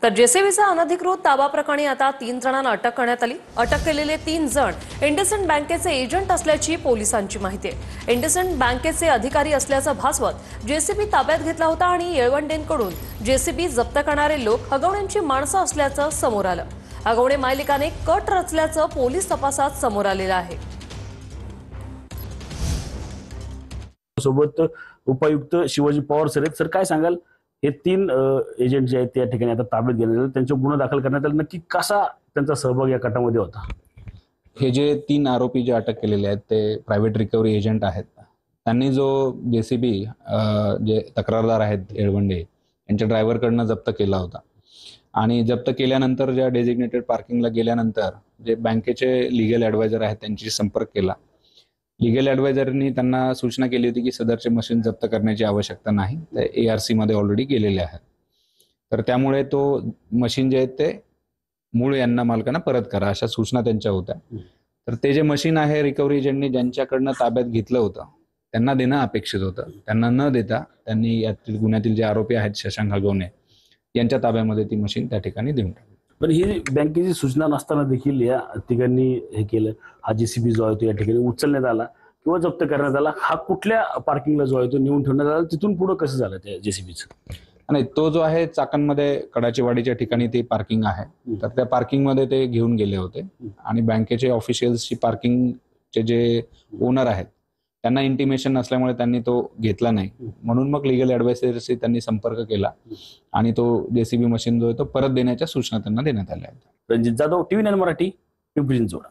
तर जेसीबीचा अनधिकृत ताबा प्रकरणी आता 3 जणांना अटक करण्यात आली। अटक केलेले 3 जण इंडसइंड बँकेचे एजंट असल्याची पोलिसांची माहिती आहे। इंडसइंड बँकेचे अधिकारी असल्याचं भासवत जेसीबी ताब्यात घेतला होता आणि येळवंडेंकडून जेसीबी जप्त करणारे लोक हगवण्यांची माणसं असल्याचं समोर आलं। हगवणे मालिकाने कट रचल्याचं पोलीस तपासात समोर आलेलं आहे। सोबत उपायुक्त शिवाजी पवार सर काय सांगाल, हे 3 एजंट जे आहेत त्या ठिकाणी आता ताब्यात घेण्यात आले, त्यांचे गुन्हा दाखल करण्यात आले, नक्की कसा त्यांचा सहभाग या कटामध्ये होता? हे जे 3 आरोपी जे अटक केलेले आहेत ते प्रायव्हेट रिकव्हरी एजंट आहेत। त्यांनी जो जेसीबी जे तक्रारदार आहेत येळवंडे यांच्या ड्रायव्हरकडनं जप्त केला होता आणि जप्त केल्यानंतर ज्या डेझिग्नेटेड पार्किंगला गेल्यानंतर जे बँकेचे लीगल ॲडवायझर आहेत त्यांच्याशी संपर्क केला। लीगल ॲडवायझरनी त्यांना सूचना केली होती की सदरचे मशीन जप्त करण्याची आवश्यकता नाही, ते ARC मध्ये ऑलरेडी गेलेले आहेत। तर त्यामुळे तो मशीन जे आहेत ते मूळ यांना मालकांना परत करा अशा सूचना त्यांच्या होत्या। तर ते जे मशीन आहे रिकव्हरी एजंटनी ज्यांच्याकडनं ताब्यात घेतलं होतं त्यांना देणं अपेक्षित होतं, त्यांना न देता त्यांनी यातील गुन्ह्यातील जे आरोपी आहेत शशांक हगवणे यांच्या ताब्यामध्ये ती मशीन त्या ठिकाणी देऊन टाकली। पण ही बँकेची सूचना नसताना देखील या तिघांनी हे केलं, हा जेसीबी जो आहे तो या ठिकाणी उचलण्यात आला किंवा जप्त करण्यात आला, हा कुठल्या पार्किंगला जो आहे तो नेऊन ठेवण्यात आला, तिथून पुढे कसं झालं त्या जेसीबीचं? आणि तो जो आहे चाकणमध्ये कडाचीवाडीच्या ठिकाणी ते पार्किंग आहे, तर त्या पार्किंगमध्ये ते घेऊन गेले होते आणि बँकेचे ऑफिशियल्सची पार्किंगचे जे ओनर आहेत त्यांना इंटिमेशन नसल्यामुळे त्यांनी तो घेतला नाही, म्हणून मग लीगल ॲडवायझरशी त्यांनी संपर्क केला आणि तो जेसीबी मशीन जो आहे तो परत देण्याच्या सूचना त्यांना देण्यात आल्या आहेत। रणजित जाधव, TV9 मराठी, पिंपरी चिंचवड।